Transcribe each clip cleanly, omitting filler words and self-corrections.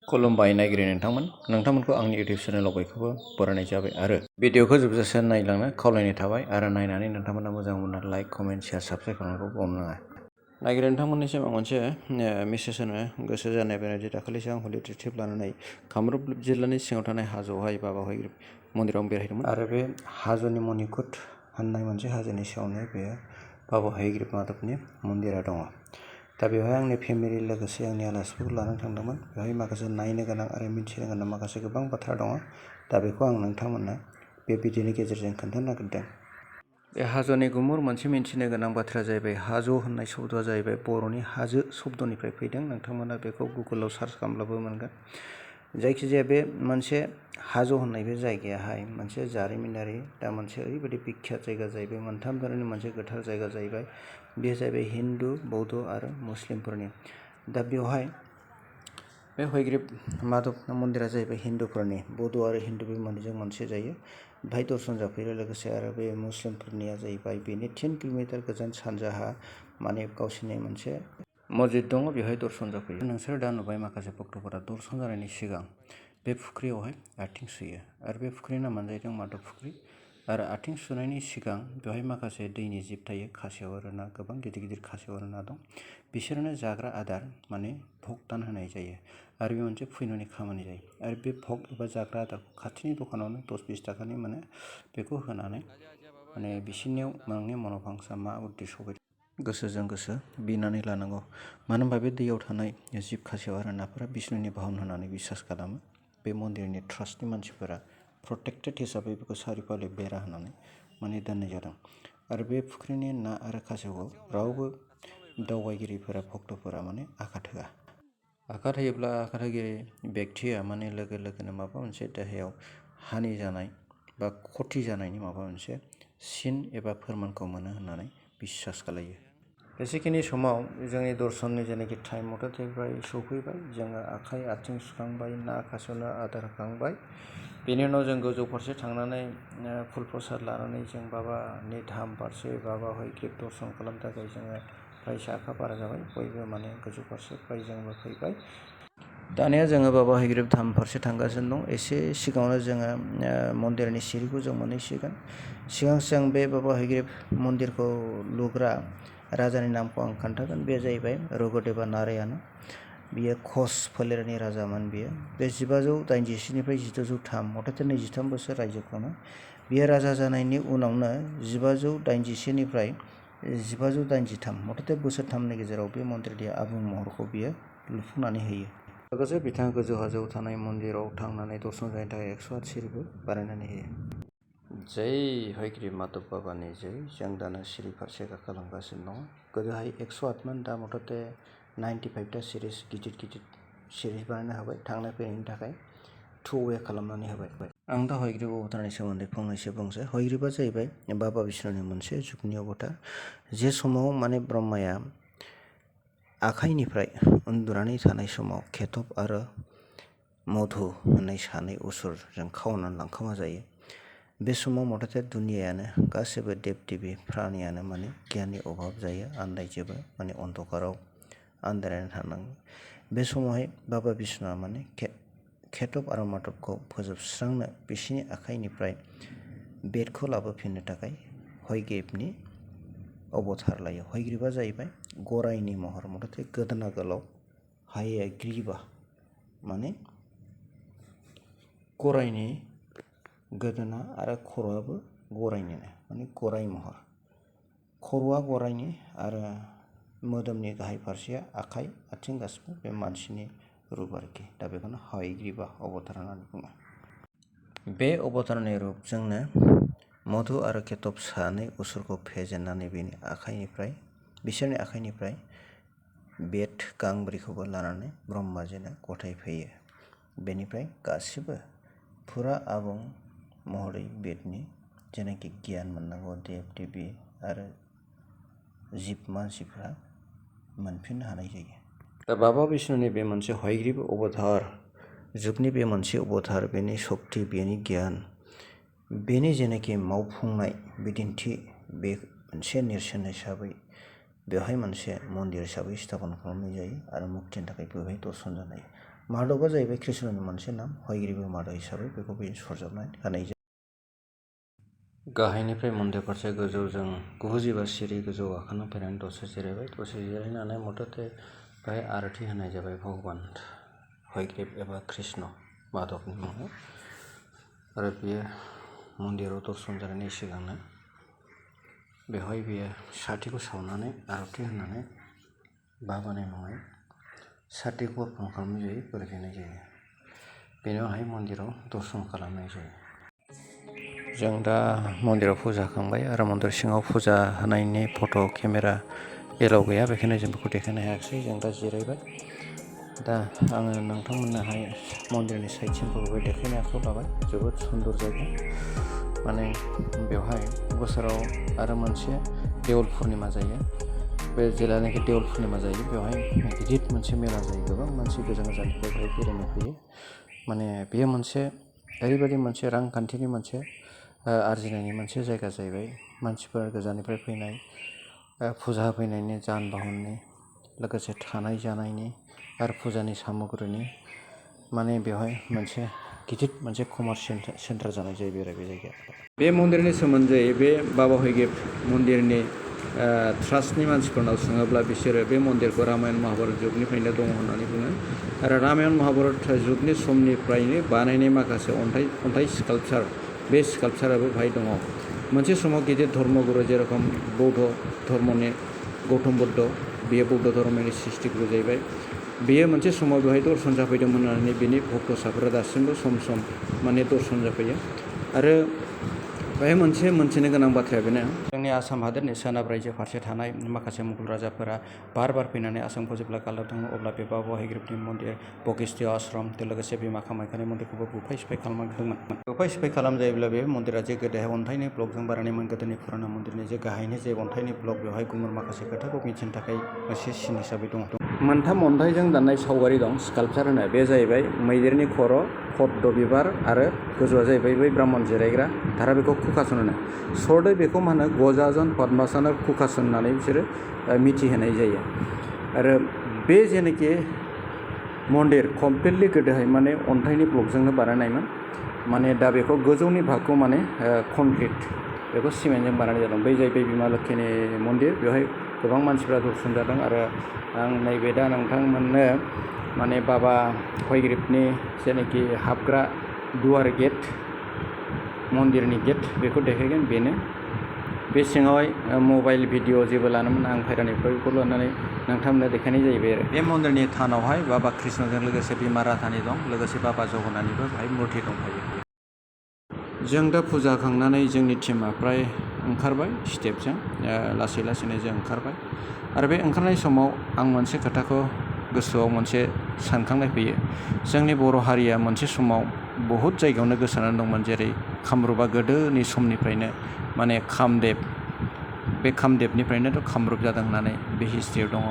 खुलुमबाय नायगिरि नोंथांमोनखौ आंनि इउटिउब चेनेलाव बयखौबो बरायनाय जाबाय आरो भिडिअखौ जोबजासे नायलांनो खावलायनाय थाबाय आरो नायनानै नोंथांमोना मोजां मोनना लाइक कमेन्ट शेयार साबस्क्राइब खालामनायखौ बावनो नाङा। नायगिरि नोंथांमोननिसिम आं मोनसे मेसेज होनो गोसो जानाय बेनोदि दाखालिसो आं हलिडे ट्रिप लानानै कामरुप जिल्लानि सिङाव थानाय हाजोआवहाय बाबा हयग्रिब मन्दिराव बेरायदोंमोन आरो बे हाजोनि मणिकुट होननाय मोनसे हाजोनि सायावनो बे बाबा हयग्रिब माधबनि मन्दिरा दङ। दा बेवहाय आंनि फेमिलि लोगोसे आंनि आलासिफोरखौ लानानै थांदोंमोन। बेवहाय माखासे नायनो गोनां आरो मिथिनो गोनां माखासे गोबां बाथ्रा दङ। दा बेखौ आं नोंथांमोननो बे भिडिअनि गेजेरजों खोन्थानो नागिरदों। बे हाजोनि गुमुर मोनसे मिथिनो गोनां बाथ्राया जाहैबाय हाजो होननाय शब्दआ जाहैबाय बर'नि हाजो शब्दनिफ्राय फैदों। नोंथांमोना बेखौ गुगोलाव सार्च खालामब्लाबो मोनगोन। जायखिजाया बे मोनसे हाजो होननाय बे जायगायाहाय मोनसे जारिमिनारि दा मोनसे ओरैबायदि बिख्यात जायगा जाहैबाय। मोनथाम धोरोमनि मोनसे गोथार जायगा जाहैबाय। बे जाहैबाय हिन्दु, बौद्ध आरो मुस्लिमफोरनि। दा बेवहाय बे हयग्रिब माधब मन्दिरा जाहैबाय हिन्दुफोरनि। बौद्ध आरो हिन्दु बे मोननैजों मोनसे जायो। बेहाय दर्शन जाफैयो। लोगोसे आरो बे मुस्लिमफोरनिया जाहैबाय बेनि 10 किल'मिटार गोजान सानजाहा माने गावसोरनि मोनसे मस्जिद दङ, बेवहाय दर्शन जाफैयो। नोंसोर दा नुबाय माखासे भक्तफोरा दर्शन जानायनि सिगां बे फुख्रियावहाय आथिं सुयो आरो बे फुख्रिनि नामानो जाहैदों माधब फुख्रि। आरो आथिं सुनायनि सिगां बेवहाय माखासे दैनि जिब थायो, खासेव आरो ना, गोबां गिदिर गिदिर खासेव आरो ना दं। बिसोरनो जाग्रा आदार माने भग दान होनाय जायो आरो बे मोनसे पुण्यनि खामानि जायो। आरो बे भग एबा जाग्रा आदारखौ खाथिनि दखानावनो 10-20 थाखानि मोनो। बेखौ होनानै माने बिसोरनियाव नोंनि मन'बांसा मा उद्देश्य गोसोजों गोसो बिनानै लानांगौ। मानो होनबा बे दैयाव थानाय जिब खासेव आरो नाफोरा बिष्णुनि बाहन होननानै बिसास खालामो। बे मन्दिरनि ट्रास्टनि मानसिफोरा प्रटेक्टेड हिसाबै बेखौ सारिफाले बेरा होनानै माने दोननाय जादों। आरो बे फुख्रिनि ना आरो खासेवखौ रावबो दावबायगिरिफोरा भक्तफोरा माने आघात होआ। आघात होयोब्ला आघात होगिरि बेक्तिया माने लोगो लोगोनो माबा मोनसे देहायाव हानि जानाय बा खथि जानायनि माबा मोनसे सिन एबा फोरमानखौ मोनो होननानै बिसास खालायो। बेसेखिनि समाव जोंनि दर्शननि जेनाखि टाइम मथे सफैबाय। जोङो आखाइ आथिं सुखांबाय, ना खासेवनो आदार होखांबाय। बेनि उनाव जों गोजौ फारसे थांनानै फुल प्रसाद लानानै जों बाबानि धाम फारसे बाबा हयग्रिब दर्शन खालामनो थाखाय जोङो फ्राय साखा फारा जाबाय। बयबो माने गोजौ फारसे फ्राय जोंबो फैबाय। दानिया जोङो बाबा हयग्रिब धाम फारसे थांगासिनो दं। एसे सिगाङावनो जोङो मन्दिरनि सिरिखौ जों मोनहैसिगोन। सिगां बे बाबा हयग्रिब मन्दिरखौ लुग्रा राजानि नामखौ आं खोन्थागोन। बे जाहैबाय रुद्रदेबा नारायण। बियो कच फोलेरनि राजामोन। बियो बे 1587निफ्राय 1603 मथथे 23 बोसोर रायजो खुङो। बियो राजा जानायनि उनावनो 1581निफ्राय 1583 मथथे बोसोरथामनि गेजेराव बे मन्दिरनि आबुं महरखौ बियो लुफुंनानै होयो। लोगोसे बिथाङा गोजौ हाजोआव थानाय मन्दिराव थांनानै दर्शन जानो थाखाय 108 सिरिबो बानायनानै होयो। जै हयग्रिब माधब बाबानि जै। जों दाना सिरि फारसे गाखोलांगासिनो दङ। गोदोहाय 108मोन, दा मथथे 95टा सिरिस गिदिर गिदिर सिरिस बानायनो हाबाय। थांनाय फैनायनि थाखाय 2 वे खालामनानै होबाय। आं दा हयग्रिब अबतारनि सोमोन्दै फंनैसो बुंसै। हयग्रिबा जाहैबाय बाबा बिष्णुनि मोनसे जुगनि अबतार। जे समाव माने ब्रह्माया आखाइनिफ्राय उन्दुनानै थानाय समाव केतभ आरो मधु होननाय सानै असुरजों खावनानै लांखोमा जायो। बे समाव मथथे दुनियायानो गासैबो देब देबि प्राणियानो माने गियाननि अभाब जायो, आन्दायजोबो, माने अन्धकाराव आन्दायनानै थानाङो। बे समावहाय बाबा बिष्णुआ माने केतभ आरो माधबखौ फोजोबस्रांनो बिसिनि आखाइनिफ्राय बेदखौ लाबोफिननो थाखाय हयग्रिबनि अबतार लायो। हयग्रिबा जाहैबाय गराइनि महर, मथथे गोदोना गोलाव। हयग्रीवा माने गराइनि गोदोना आरो खर'आबो गराइनिनो, माने गराइ महर। खर'आ गराइनि आरो मोदोमनि गाहाय फारसेया आखाइ आथिं गासिबो बे मानसिनि रुप आरोखि। दा बेखौनो हयग्रीवा अबतार होननानै बुङो। बे अबतारनि रुपजोंनो मधु आरो केतभ सानै असुरखौ फेजेननानै बिसोरनि आखाइनिफ्राय बेद गांब्रैखौबो लानानै ब्रह्माजिनो गथायफैयो। बेनिफ्राय गासिबो फुरा आबुं महरै बेदनि जेनाखि गियान मोननांगौ देब देबि आरो जिब मानसिफ्रा मोनफिननो हानाय जायो। दा बाबा बिष्णुनि बे मोनसे हयग्रीब अबतार जुगनि बे मोनसे अबतार, बेनि सक्ति, बेनि गियान, बेनि जेनाखि मावफुंनाय बिदिन्थि, बे मोनसे नेरसोन हिसाबै बेवहाय मोनसे मन्दिर हिसाबै स्थापन खालामनाय जायो आरो मुक्तिनि थाखाय बेवहाय दर्शन जानाय। माधबआ जाहैबाय कृष्णनि मोनसे नाम, हयग्रीब माधव हिसाबै बेखौ बेयो सरजाबनानै होनाय जायो। गाहायनिफ्राय मन्दिर फारसे गोजौजों 90 सिरि गोजौ गाखोना फैनानै दसे जिरायबाय। दसे जिरायनानै मथथे बेहाय आरती होनाय जाबाय भगबान हयग्रीब एबा कृष्ण माधबनि मुङै। आरो बेयो मन्दिराव दर्शन जानायनि सिगांनो बेवहाय बेयो साथिखौ सावनानै आरती होनानै बाबानि मुङै साथिखौ अर्पण खालामनाय जायो, बोर बिनाय जायो। बेनि उनावहाय मन्दिराव दर्शन खालामनाय जायो। जों दा मन्दिराव फुजा होखांबाय आरो मन्दिर सिङाव फुजा होनायनि फट' केमेरा एलाव गैया, बेखायनो जों बेखौ देखायनो हायाखिसै। जों दा जिरायबाय। दा आङो नोंथांमोननोहाय मन्दिरनि साइड सिनफोरखौबो देखायनो आखायाव लाबाय। जोबोद सुन्दर जायगा, माने बेवहाय बोसोराव आरो मोनसे देवल पुर्निमा जायो। बे जेब्लानाखि देवल पुर्निमा जायो बेवहाय गिदिर मोनसे मेला जायो। गोबां मानसि गोजान गोजाननिफ्राय बेहाय बेरायनो फैयो। माने बेयो मोनसे ओरैबायदि मोनसे रांखान्थिनि मोनसे आरजिनायनि मोनसे जायगा जाहैबाय। मानसिफोर गोजाननिफ्राय फैनाय, फुजा होफैनायनि जान बाहननि, लोगोसे थानाय जानायनि आरो फुजानि सामग्रिनि, माने बेवहाय मोनसे गिदिर मोनसे कमार्सियेल सेन्टार जानाय जायो बे जायगाया। बे मन्दिरनि सोमोन्दै बे बाबा हयग्रीब मन्दिरनि ट्रास्टनि मानसिफोरनाव सोङोब्ला बिसोरो बे मन्दिरखौ रामायण महाभारत जुगनिफ्रायनो दङ होननानै बुङो। आरो रामायण महाभारत जुगनि समनिफ्रायनो बानायनाय माखासे अन्थाइ स्काल्पचार, बे स्काल्पचाराबो बेहाय दङ। मोनसे समाव गिदिर धर्मगुरु जेरखम बौद्ध धर्मनि गौतम बुद्ध, बेयो बौद्ध धर्मनि सृष्टिगुरु जाहैबाय। बेयो मोनसे समाव बेवहाय दर्शन जाफैदोंमोन होननानै बेनि भक्तसाफोरा दासिमबो सम सम माने दर्शन जाफैयो। आरो बेहाय मोनसे मोनथिनो गोनां बाथ्राया बेनो, जोंनि आसाम हादोरनि सोनाब रायजो फारसे थानाय माखासे मुगल राजाफोरा बार फैनानै आसामखौ जेब्ला गाग्लोबदोंमोन, अब्ला बे बाबा हयग्रीबनि मन्दिर, बशिष्ठ आश्रम, लोगोसे बिमा कामाख्यानि मन्दिरखौबो बुफाय सिफाय खालामदोंमोन। बुफाय सिफाय खालामजायोब्ला बे मन्दिरा जे गोदोहाय अन्थाइनि ब्लकजों बानायनायमोन, गोदोनि पुराना मन्दिरनि जे गाहायनि जे अन्थाइनि ब्लक, बेवहाय गुमुर माखासे खोथाखौ मिथिनो थाखाय मोनसे सिन हिसाबै दङ। मोनथाम अन्थाइजों दाननाय सावगारि दं, स्काल्पचार होनो। बे जाहैबाय मैदेरनि खर', पद्म बिबार आरो गोजौआ जाहैबाय बै ब्राह्मण जिरायग्रा धारा, बेखौ कुकासन होनो। सर्टै बेखौ मा होनो, गजासन पद्मासन आरो कुकासन होननानै बिसोरो मिथिहोनाय जायो। आरो बे जेनाखि मन्दिर कमप्लिटलि गोदोहाय माने अन्थाइनि ब्लकजोंनो बानायनायमोन। माने दा बेखौ गोजौनि भागखौ माने कनक्रिट, बेखौ सिमेन्टजों बानायनाय जादों। बै जाहैबाय बिमा लोक्षिनि मन्दिर, बेवहाय गोबां मानसिफ्रा दर्शन जादों। आरो आं नैबे दा नोंथांमोननो माने बाबा हयग्रीबनि जेनाखि हाबग्रा दुवार गेट, मन्दिरनि गेट, बेखौ देखायगोन। बेनो बे सिङावहाय मबाइल भिडिअ जेबो लानो मोना, आं बाहेरानिफ्राय बेखौ लानानै नोंथांमोननो देखायनाय जाहैबाय। आरो बे मन्दिरनि थानावहाय बाबा कृष्णजों लोगोसे बिमा राधानि दं, लोगोसे बाबा जगन्नाथनिबो बेहाय मुरथि दंफायो। जों दा फुजा होखांनानै जोंनि टिमा फ्राय ओंखारबाय स्टेपजों, लासै लासैनो जों ओंखारबाय। आरो बे ओंखारनाय समाव आं मोनसे खोथाखौ गोसोआव मोनसे सानखांनाय फैयो। जोंनि बर' हारिया मोनसे समाव बहुद जायगायावनो गोसारनानै दंमोन, जेरै कामरुपआ गोदोनि समनिफ्रायनो माने कामदेब, बे कामदेबनिफ्रायनोथ' कामरुप जादों होननानै बे हिस्ट्रियाव दङ।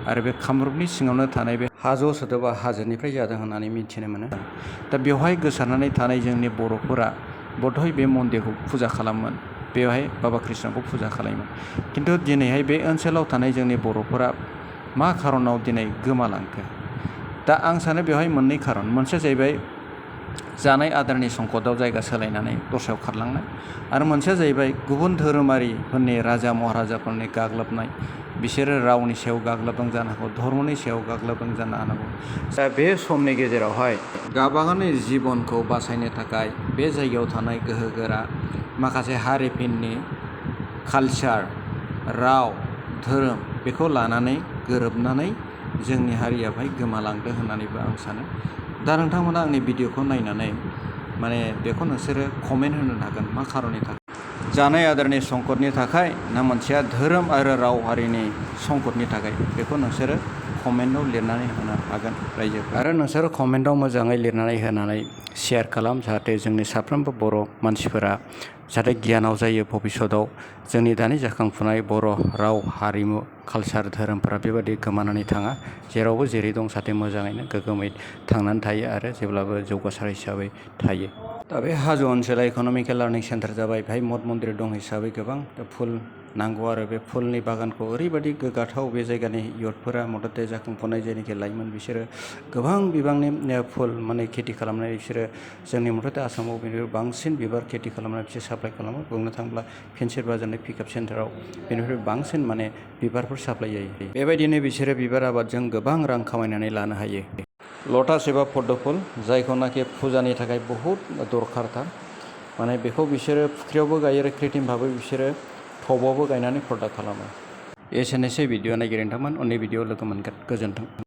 आरो बे कामरुपनि सिङावनो थानाय बे हाज' सोदोबा हाजोनिफ्राय जादों होननानै मिथिनो मोनो। दा बेवहाय गोसारनानै थानाय जोंनि बर'फोरा बधय बे मन्दिरखौ फुजा खालामोमोन, बेवहाय बाबा कृष्णखौ फुजा खालामोमोन। खिन्थु दिनैहाय बे ओनसोलाव थानाय जोंनि बर'फोरा मा खारनाव दिनै गोमालांखो? दा आं सानो बेवहाय मोननै खारन। मोनसेया जाहैबाय जानाय आदारनि संकटआव जायगा सोलायनानै दस्रायाव खारलांनाय, आरो मोनसेया जाहैबाय गुबुन धोरोमारिफोरनि राजा महाराजाफोरनि गाग्लोबनाय। बिसोरो रावनि सायाव गाग्लोबदों जानो हागौ, धर्मनि सायाव गाग्लोबदों जानो हागौ। दा बे समनि गेजेरावहाय गावबागावनि जिबनखौ बासायनो थाखाय बे जायगायाव थानाय गोहोगोरा माखासे हारिफोरनि कालचार, राव, धोरोम, बेखौ लानानै गोरोबनानै जोंनि हारिया बेहाय गोमालांदों होननानैबो आं सानो। दा नोंथांमोना आंनि भिडिअखौ नायनानै माने बेखौ नोंसोरो कमेन्ट होनो हागोन, मा खारननि थाखाय? जानाय आदारनि संकटनि थाखाय ना मोनसेया धोरोम आरो राव हारिनि संकटनि थाखाय? बेखौ नोंसोरो कमेन्टआव लिरनानै होनो हागोन रायजो। आरो नोंसोरो कमेन्टआव मोजाङै लिरनानै होनानै शेयार खालाम, जाहाथे जोंनि साफ्रोमबो बर' मानसिफोरा जाहाथे गियानाव जायो भबिष्यतआव जोंनि दानि जाखांफुनाय बर' राव, हारिमु, कालचार, धोरोमफोरा बेबादि गोमानानै थाङा। जेरावबो जेरै दं जाहाथे मोजाङैनो गोग्गोमै थांनानै थायो आरो जेब्लाबो जौगासार हिसाबै थायो। दा बे हाजो ओनसोला इक'नमिकेल लार्निं सेन्टार जाबाय। बेहाय मठ मन्दिर दं हिसाबै गोबां फुल नांगौ आरो बे फुलनि बागानखौ ओरैबायदि गोग्गाथाव बे जायगानि इयुथफोरा मददे जाखांफुनाय जायनाखि लाइमोन बिसोरो गोबां बिबांनि फुल माने खेथि खालामनाय बिसोरो जोंनि मददे आसामाव बेनिफ्राय बांसिन बिबार खेथि खालामनाय बिसोर साप्लाइ खालामो बुंनो थाङोब्ला फेन्सि बाजारनि पिकआप सेन्टाराव बेनिफ्राय बांसिन माने बिबारफोर साप्लाइ जायो बेबायदिनो बिसोरो बिबार आबादजों गोबां रां खामायनानै लानो हायो लटास एबा पद्म फुल जायखौनाखि फुजानि थाखाय बहुद दरखारथार माने बेखौ बिसोरो फुख्रियावबो गायो आरो कृत्रिम भाबै बिसोरो टबावबो गायनानै प्रडाक्ट खालामो एसेनोसै भिडिअ नायगिरनो नोंथांमोन उननि भिडिअ लोगो मोनगोन गोजोन्थों।